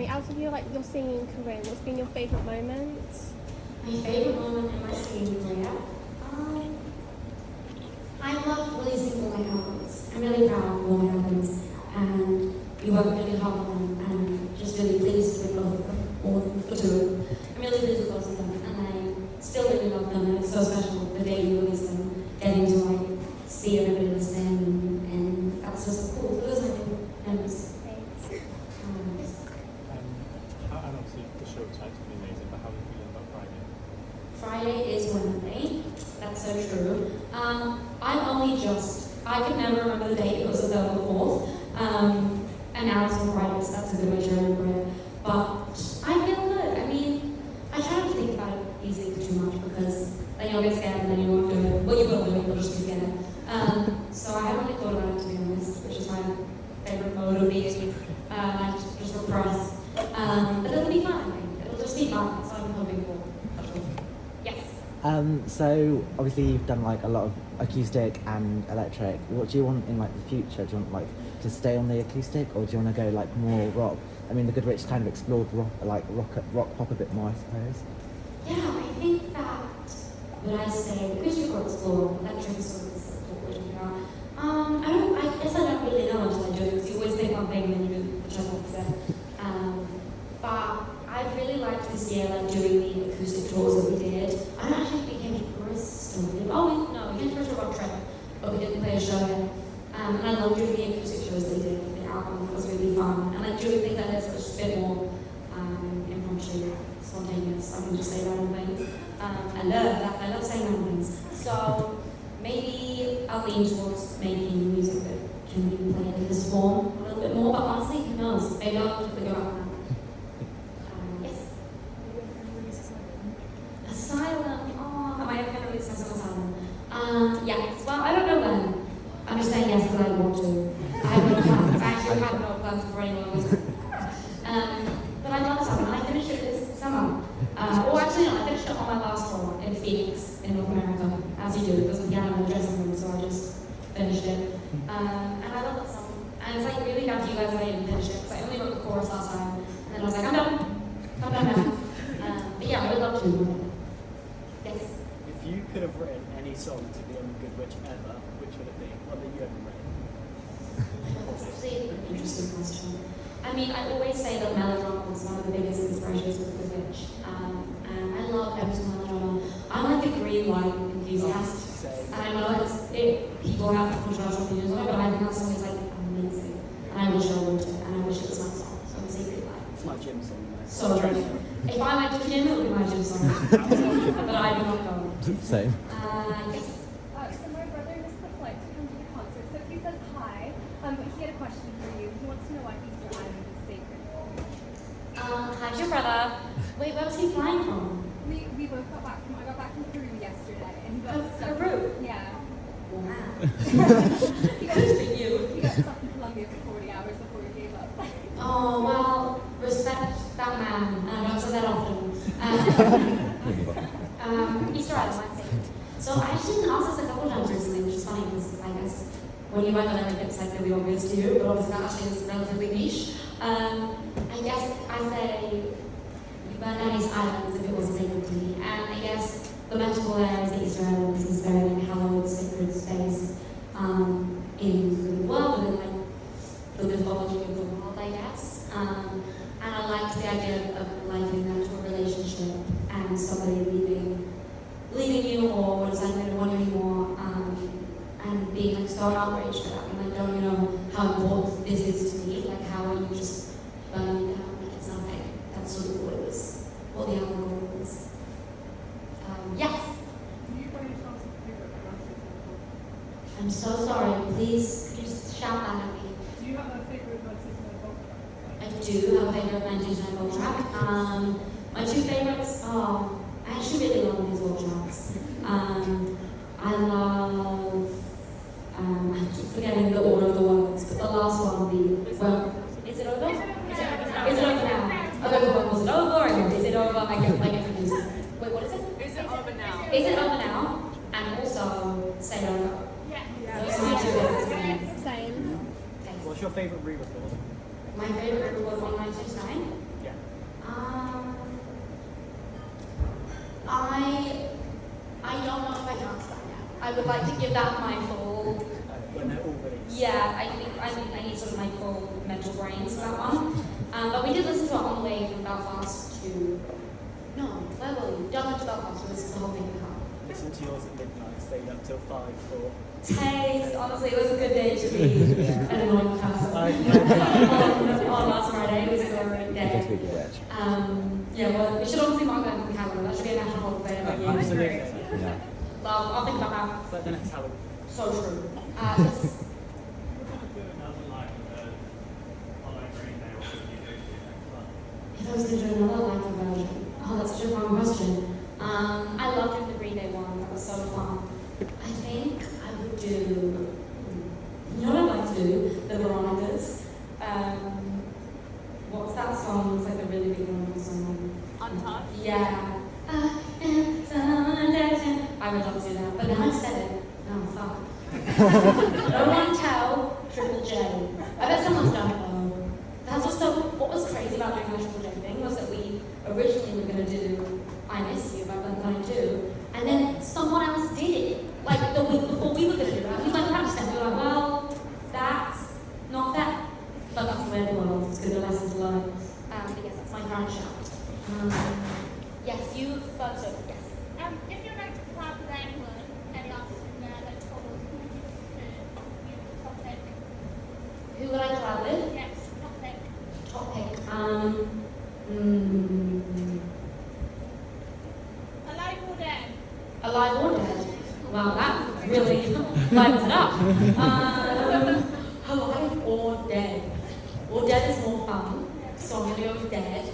sorry, out of your singing career, what's been your favourite moment? My favourite moment in my singing career? I love releasing all my albums. I'm really proud of all my albums, and we work really hard on them, and just really pleased with both of them, all the two of them. I'm really pleased with both of them, and I still really love them, and it's so special the day you release them, getting to see everybody listen, and that's just so cool. So those are my favorite memories. And obviously the show type's been amazing, but how are you feeling about Friday? Friday is Wednesday. That's so true. I can never remember the date. It was the 3rd or 4th. And now it's on Friday, so that's a good way to remember it. But I feel good. I mean, I try not to think about these things too much because then you'll get scared and then you won't do it. Well, you will do it, you'll just be scared. So I haven't really thought about it, to be honest, which is my favourite mode of being. I just repress. But it'll be fun. It'll just be fun. So I'm hoping for. Yes. So obviously you've done a lot of acoustic and electric. What do you want in the future? Do you want to stay on the acoustic, or do you want to go more rock? I mean, the Good Witch kind of explored rock pop a bit more, I suppose. Yeah, I think that when I say acoustic or explore, electric sort of support, I guess I don't really know until I do it, because you always think one thing and then you do the total opposite. But I really liked this year, doing the acoustic tours that we did. I don't actually think we came to Bristol. We came to Bristol road trip, but we didn't play a show yet. And I love doing the acoustic shows that we did for the album. It was really fun. And doing things like this was a bit more impromptu, spontaneous. I can just say random things. I love that. I love saying random things. So maybe I'll lean towards making music that can be played in this form a little bit more. But honestly, who knows? Maybe I'll quickly go out now. Yes. Asylum. Oh, am I ever going to release my song Asylum? Yes. Well, I don't know when. I'm just saying yes because I want to. I have no plans. I actually had no plans for any of those. But I love Asylum, and I finished it this summer. Or actually, no, I finished it on my last tour in Phoenix, in North America, as you do. It was a piano in the dressing room, so I just finished it. And I love that song. And it's really down to you guys that I didn't finish it, because I only wrote the chorus last time, and then I was like, I'm done. I'm done now. But yeah, I would love to. Yes. If you could have written any song to be on Good Witch ever, which would it be? One that you ever written? That's actually an interesting question. I mean, I always say that melodrama was one of the biggest inspirations with Good Witch. And I love every single melodrama. I'm a green light enthusiast. And I know people have controversial opinions on it, but I think that song is amazing. And I wish I wrote it, and I wish it was my song. So I'm saying green light. It's my gym song, though. So if I went to gym, it would be my gym song. But I do not go. Same. Yes. So my brother missed the flight to come to the concert, so he says hi. But he had a question for you. He wants to know why Easter Island is sacred. How's your brother? Wait, where was he flying from? We both got back I got back from Peru yesterday, and he got stuck. Peru? Yeah. Wow. He got Good for you. He got stuck in Colombia for 40 hours before he gave up. Oh, well, respect that man. I don't say that often. Easter Island, I'd say. So I actually didn't ask this a couple times recently, which is funny because I guess when you write on everything, it's really obvious to you, but obviously that actually is relatively niche. I guess I say you burn down these islands if it wasn't sacred to me. And I guess the metaphor there is that Easter Island is this very hallowed, sacred space in the world, and the mythology of the world, I guess. And I like the idea of likening that to a relationship and somebody leaving you, or deciding they don't want you anymore, and being so outraged at that, and don't know how important this is to me, how are you just burning down, it's nothing. That's sort of what it was, what the album was. Yes? Do you find yourself a favorite romantic song? I'm so sorry, please, could you just shout that at me? Do you have a favorite romantic song? I do have a favorite 1999 track. My two favorites, I actually really love these old tracks. I love, I keep forgetting the order of the words, but the last one, is it over? Is it over now? Okay, cool. Was it over or is it over? I get confused. Wait, what is it? Is it over now? Is it over now? And also, say it over. Yeah. Those are my two favorites. Same. Okay. What's your favourite re-record? My favorite was on 1999. would like to give that my full. When they're all released. Yeah, I think I need sort of my full mental brains for that one. But we did listen to it on the way from Belfast to. No, where were we? Dublin to Belfast. We listened to the whole thing in the car. Listen to yours at midnight, stayed up till 5 for. Taste, honestly, it was a good day to be an annoying person. on last Friday, it was a great day. Yeah, well, we should obviously mark that in the calendar. That should be a national holiday every year. Absolutely. Yeah. Well, I'll think about that. It's like the next Halloween. So true. Yes. If I was going to do another live version, oh, that's such a fun question. I loved doing the Green Day one. That was so fun. I think I would do. You know what I'd like to do? The Veronicas. What's that song? It's like a really big one song. Untouched? Yeah. I would love to do that, but now I said it. Oh fuck. No one tell Triple J. I bet someone's done it though. That's also what was crazy about doing the Triple J thing was that we originally were going to do I Miss You by Blink-182, and then someone else did it. Like the week before we were going to do that. We went practice and we were like, well, that's not fair. But that's the way of the world. It's good lessons to learn. But yes, that's my current shout. Yes, you thought so. Yes. If you're going to collab with anyone, any artist in there that's followed, who would you prefer? You top pick? Who would I collab with? Yes, top pick. Top pick. Alive or dead? Alive or dead? Wow, that really lightens it up. Alive or dead? Well, dead is more fun, so I'm gonna go with dead.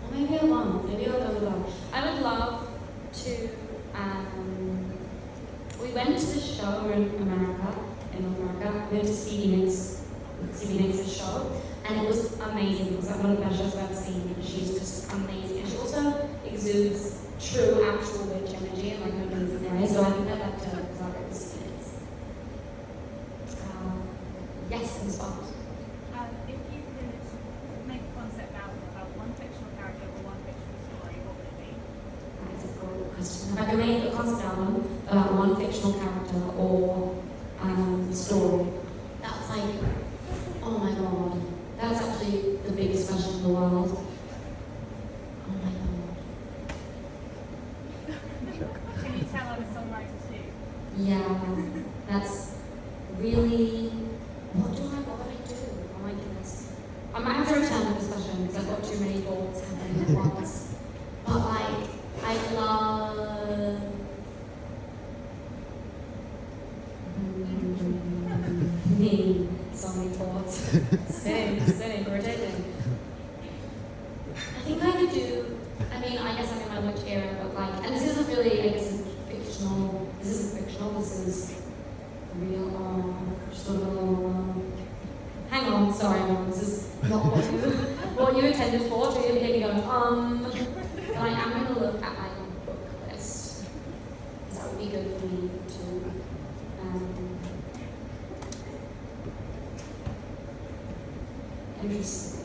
Or maybe I won't. Maybe I'll go with one. I would love to. We went to the show in America, in North America. We went to Stevie Nicks' show, and it was amazing. It was like one of the best shows I've ever seen. She's just amazing, and she also exudes true, actual witch energy in like an amazing way. So I think I'd like to collaborate with Stevie Nicks. Yes, and spot. If you could make a concept album about one fictional character or one fictional story, what would it be? That's a great question. If I could make a concept album about one fictional character or story, that's like, oh my god, that's actually the biggest question in the world. Oh my god. Can you tell other songwriters too? Yeah, that's really. What would I do? Oh my goodness. I might have to return to this question because I've got too many thoughts happening at once. But like, I love. Me. So many thoughts. Sitting, rotating. I think I could do. I mean, I guess I'm in my witch era, but like, and this isn't really, I guess, fictional. This isn't fictional. This is real. Sort of. Hang on, sorry, Mom. This is not what you intended for. So you're here going, But I am going to look at my book list because that would be good for me to. Interesting.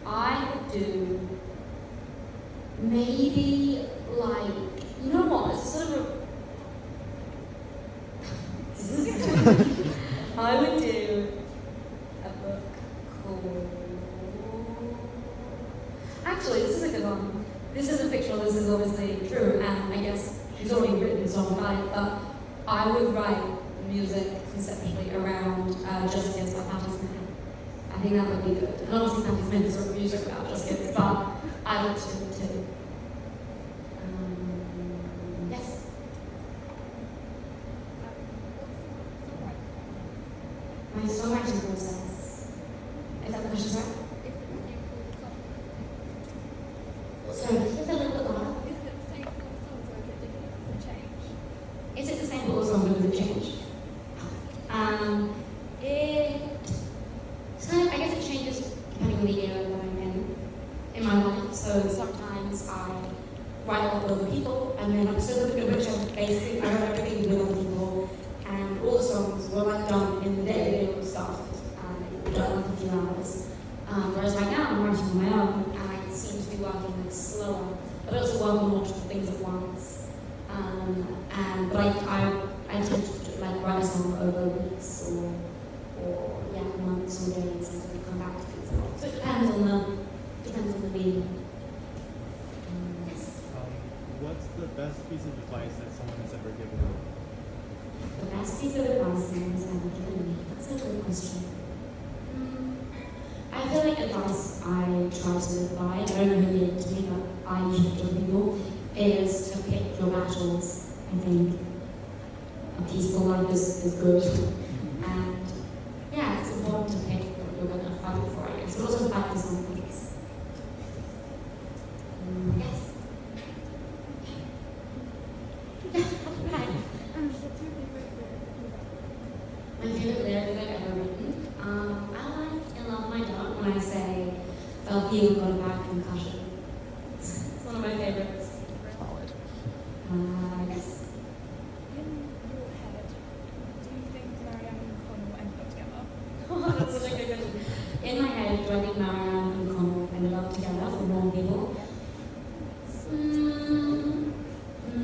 I would do maybe like, you know what? It's sort of I would do a book called. Actually, this is a good one. This isn't fictional. This is obviously true, and I guess she's already written a song about it. But I would write music conceptually around Just Kids by Patti Smith. I think that would be good. And obviously Patti Smith is wrote music about Just Kids, but I would too. Yes. My songwriting process. Is that the question, sorry? Sorry, just a little bit louder. Is it the same for all songs or does it change? So I guess it changes depending on the era that I'm in my life. So sometimes I write a lot with other people, and then I'm still a bit rich. Basically, I write everything with other people, and all the songs were like done in the day they were started, and done in a few hours. Whereas right now I'm writing on my own, and I seem to be working like slower. but I also work on multiple things at once. But I tend to like write a song over weeks or yeah, months or days and then come back to things. So it depends on the medium. Yes. What's the best piece of advice that someone has ever given you? The best piece of advice someone has ever given me? That's a good question. I feel like advice I try to live by, I don't know who gave it to me, but I give it to people, is to pick your battles. I think a peaceful life is good. And yeah, it's important to pick what you're going to fight for, I guess, but also fight for some things. Yes. Hi. My favorite lyric I've ever written. I like in love my dog when I say, felt you got a bad concussion. It's one of my favorites. Solid. Yes. In your head, do you think Marianne and Connor will end up together? That's such a good question. In my head, do I think Marianne and Connor ended up together for wrong people?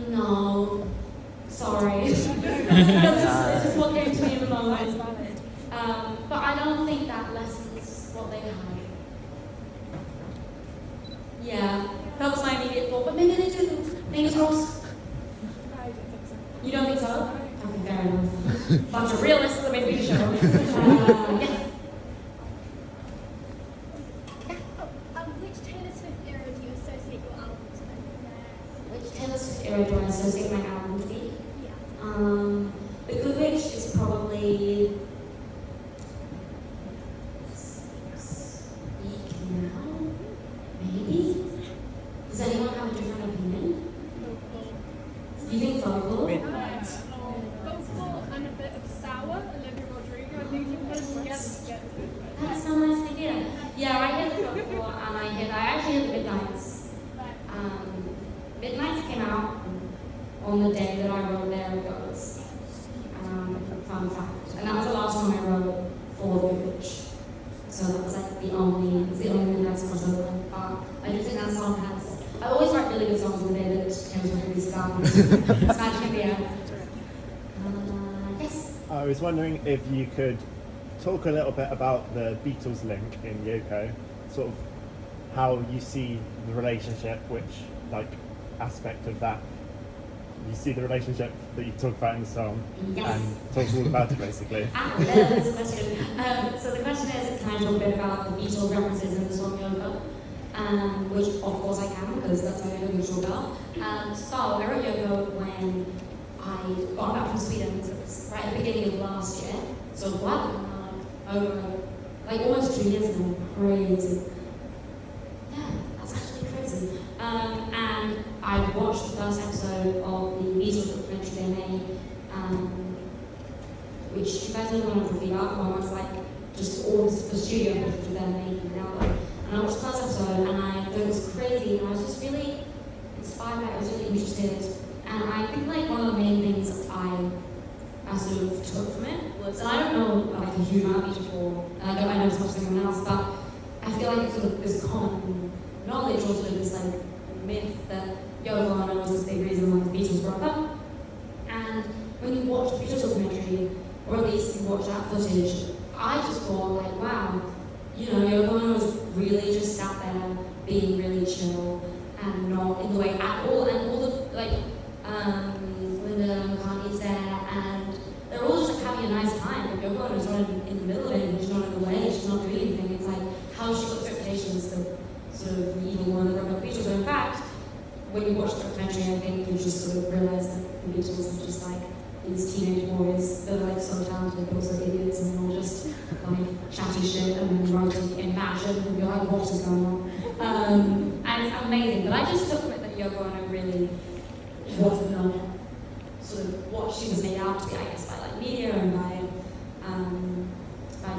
No. Sorry. It's just what came to me in the moment. It's valid. But I don't think that lessens what they had. Yeah, that was my immediate thought, but maybe they didn't. Fingers crossed. I don't think so. You don't think so? Okay, fair enough. Bunch of realists that made me show. Yeah. Which Taylor Swift era do you associate your albums with? Which Taylor Swift era do I associate my album to be? Yeah. The Good Witch is probably Speak Now, maybe? Does anyone have a different opinion? You think Folklore? Midnight. Vocal and a bit of sour, Olivia Rodrigo. I think you put them together to get to it. That's a nice idea. Yeah, I hear the Folklore and I actually hear the Midnights. Midnights came out on the day that I wrote There It Goes. Fun fact. And that was the last time I wrote for The Good Witch. So that was like the only Midnights crossover. I do think that song has. I always write really good songs on the day that Taylor Swift releases albums. It's magic in the air. Yes. I was wondering if you could talk a little bit about the Beatles link in Yoko, sort of how you see the relationship, which like aspect of that you see the relationship that you talk about in the song, Yes. and talk all about it basically. I love this question. So the question is, can I talk a bit about the Beatles references in the song Yoko? Which of course I can, because that's what I'm going to talk about. So I wrote Yoko when I got back from Sweden, so it was right at the beginning of last year. So what? Over like almost 2 years ago. Crazy. Yeah, that's actually crazy. And I watched the first episode of the Beatles documentary they made, which you guys know one of the ViP, one was like just all the studio footage of them making an album. And I watched the first episode and I thought it was crazy and I was just really inspired by it, I was really interested. And I think like one of the main things I sort of took from it was, and I don't know like a huge amount of before, and I know as much as anyone else, but I feel like it's sort of this common knowledge, also this like myth that Yoko Ono was this big reason why the Beatles broke up. And when you watch the Beatles documentary, or at least you watch that footage, I just thought like, wow, you know, Yoko Ono was really just sat there being really chill and not in the way at all, and all the like Linda McCartney's there and they're all just like having a nice time. Like Yoko Ono's not in the middle of it, she's not in the way, she's not doing anything. It's like how she got this reputation as the sort of evil one that broke up the Beatles. So in fact, when you watch the documentary, I think you just sort of realise that the Beatles are just like these teenage boys that are like so talented but also idiots and all just like chatty shit and then writing in fashion and you're like, what is going on? And it's amazing. But I just took from it that Yoko Ono really wasn't known sort of what she was made out to be, I guess, by like media and by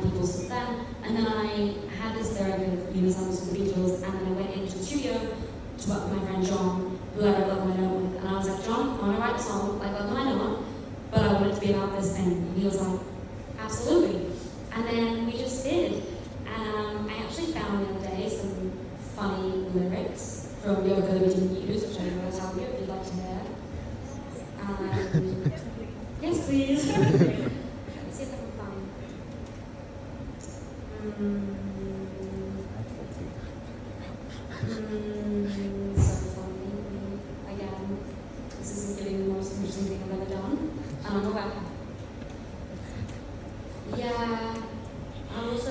people since then. And then I had this therapy of Universe with the Beatles, and then I went into the studio to work with my friend John, who I wrote Love My Note with, and I was like, John, I want to write a song like Love My Note, but I want it to be about this thing. And he was like, absolutely. And then we just did. I actually found the other day some funny lyrics from Yoko that we didn't use. So for me, again, this isn't giving the most interesting thing I've ever done. And I'm aware. Yeah, I was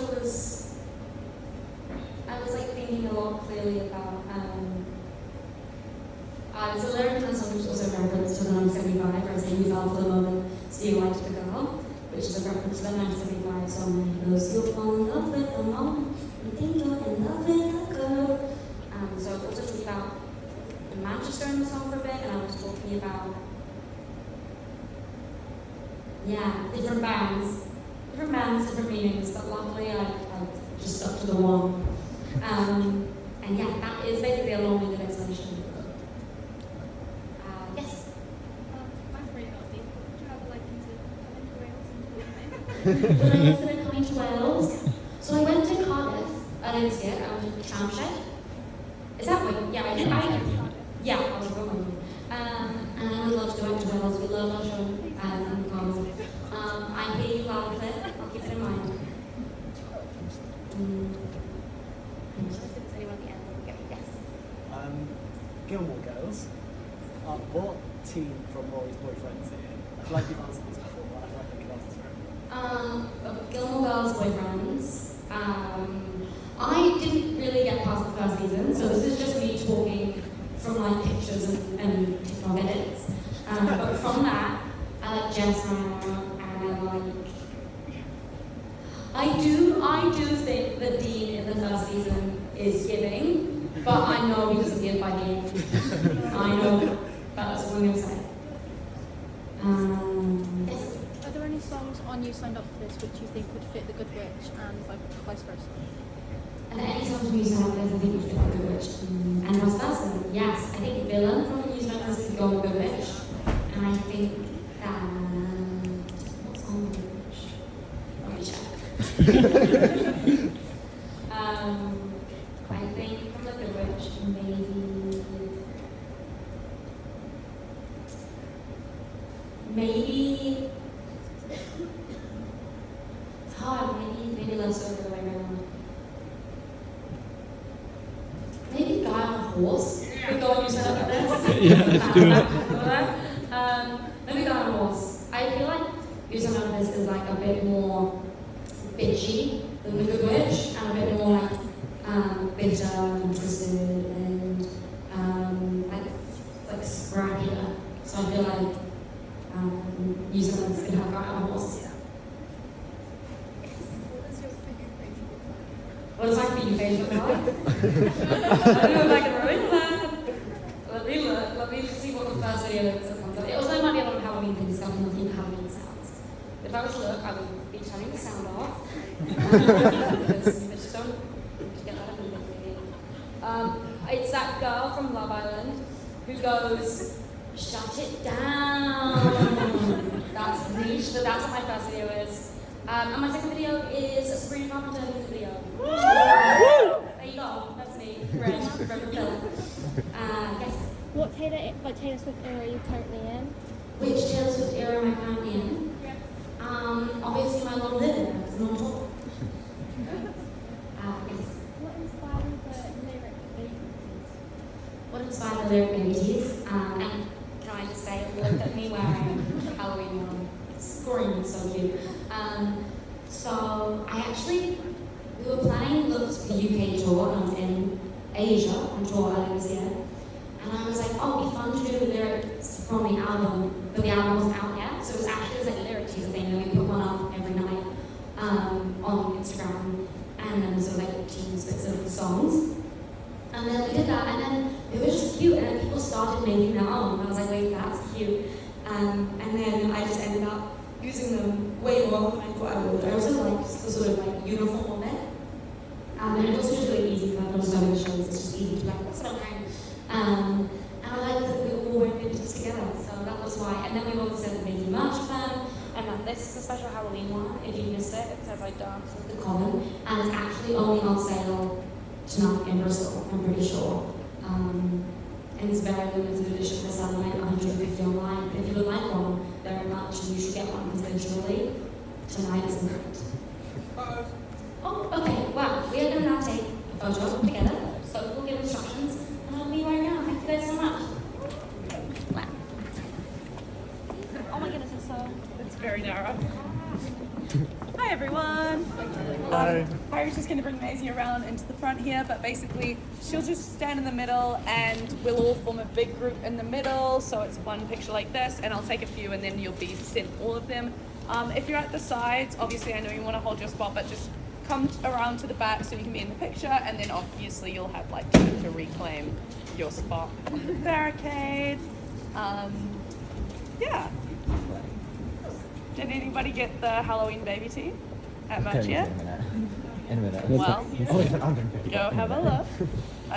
like thinking a lot clearly about, it's a lyric in the song which also reference to the 1975, where I say you fell for the moment, so you liked the girl, which is a reference to the 1975 song where he goes, you'll fall in love with the moment, you think you're in love with a girl. So I was also talking about Manchester in the song for a bit, and I was talking about, different bands, different meanings, but luckily I just stuck to the one. And yeah, that is basically a long-winded explanation. Yes? I'm pretty healthy. Would you have a liking to come into Wales and do When I considered coming to Wales, so I went to Cardiff earlier this year. I went to Townshend. Is that what? Yeah, I did. Yeah, I was wrong. And I would love to go to Wales. We love our show in Cardiff. I hear you loud and clear. I'll keep it in mind. I'm just if there's anyone at the end that will get me. Yes. Gilmore Girls. What team from Rory's Boyfriends are you? I feel like you've answered this before, but I feel like I can answer it. Gilmore Girls Boyfriends. I didn't really get past the first season, so this is just me talking from like pictures and TikTok edits. But from that, I like Jessica, and I do think that Dean in the first season is giving, but I know he doesn't give by Dean. I know, that's what I'm going to say. Yes. Are there any songs on You Signed Up For This which you think would fit The Good Witch and vice versa? And any songs from News Night, I think would fit The Good Witch. And vice versa, yes. I think Villain from News Night could go with Good Witch. And I think that... what's on The Good Witch? Let me check. I think from The Good Witch, maybe it's hard, maybe less over the way around. Maybe Guy on a Horse could go and use that for this. Yeah, let's do it. Maybe Guy on a Horse. I feel like using that for this is like a bit more bitchy than The Good Witch, and a bit more like bitter and twisted and like scrappier. So I feel like New Zealand's gonna have Guy on a Horse. What is my for you Facebook card? I don't know if I can remember that. Let me look. Let me see what the first video is that comes up. It also might be on Halloween things, discussing looking at Halloween sounds. If I was to look, I would be turning the sound off. Because you just don't get that up in the video. It's that girl from Love Island who goes, shut it down. That's niche, but that's what my first video is. And my second video is a Sabrina Carpenter music video. There you go, that's me, Ren from Philip. Yes. What Taylor Swift era are you currently in? Which Taylor Swift era am I currently in? Yeah. Obviously my long living, because I'm on tour. Yes. What inspired the lyric babies? What inspired the lyric babies? And can I just say, look at me wearing Halloween one. Scoring is so cute. So we were planning looks for the UK tour, and I was in Asia on tour earlier this year. And I was like, oh, it'd be fun to do the lyrics from the album, but the album wasn't out yet. So it was like lyrics teaser thing, and we put one up every night on Instagram, and then sort of like teams bits of songs. And then we did that, and then it was just cute, and then people started making their own. And I was like, wait, that's cute. And then I just ended up using them way more than I thought I would. I also like the sort of like uniform of it. And it's also just really easy for those other shows, it's just easy to like, what's up, man? And I like that we all went into this together, so that was why. And then we also started making merch for them. And then this is a special Halloween one. If you missed it, it says I danced with the Common. And it's actually only on sale tonight in Bristol, I'm pretty sure. And it's very limited edition. They're selling like 150 online. But if you would like one very much, you should get one because literally tonight is the night. Oh, okay. photo together. So we'll give instructions, and I'll be right now. Thank you guys so much. Oh my goodness, it's very narrow. Hi everyone. Hi. Harry's just going to bring Maisie around into the front here, but basically she'll just stand in the middle and we'll all form a big group in the middle. So it's one picture like this, and I'll take a few and then you'll be sent all of them. If you're at the sides, obviously I know you want to hold your spot, but just come around to the back so you can be in the picture, and then obviously you'll have like time to reclaim your spot on the barricade. Yeah. Did anybody get the Halloween baby tea at Merch yet? In a minute. Well, Oh, go have a look.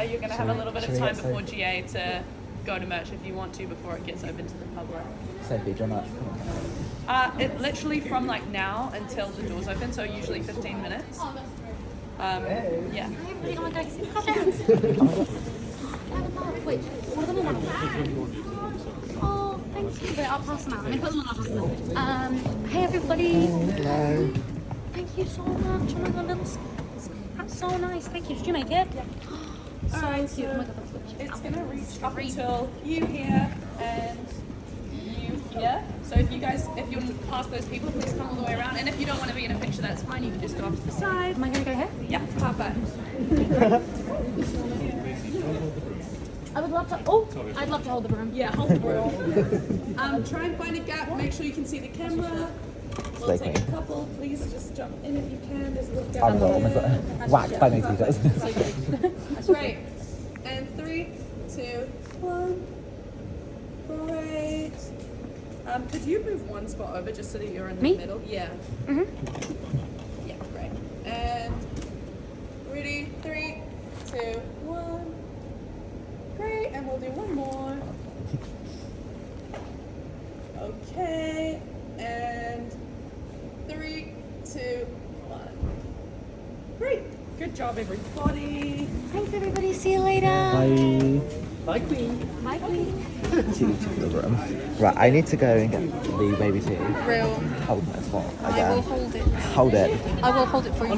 You're going to have a little bit of Should we time get before GA to go to Merch if you want to before it gets open to the public. Sophie, do you want to? It literally from like now until the doors open, so usually 15 minutes. Yeah. Oh my god, see Wait, what are the ones? Oh, thank you. Wait, I'll pass them out. Let me put them on, I'll pass them out. Hey everybody. Hello. Thank you so much. Oh my god, that's so nice. Thank you. Did you make it? So Alright, cute. so Oh my god, that's so cute. it's going to reach up until you here and you here. So if you pass those people, please come all the way around. And if you don't want to be in a picture, that's fine. You can just go off to the side. Am I gonna go here? Yeah, perfect. I would love to. Oh, I'd love to hold the broom. Yeah, hold the broom. Try and find a gap. Make sure you can see the camera. We'll Like take a me. couple. Please just jump in if you can. There's a little gap I'm not. Oh my there. god. Whacked by mosquitoes. That's right. And 3, 2, 1. Great. Could you move one spot over just so that you're in the Me? middle? Yeah. Yeah, great. And ready? 3, 2, 1. Great. And we'll do one more. Okay. And 3, 2, 1. Great. Good job, everybody. Thanks, everybody. See you later. Bye. Bye, Queen. Bye, Queen. To the room. Right, I need to go and get the baby tea. Real. Hold that spot. I will hold it. Hold it. I will hold it for you.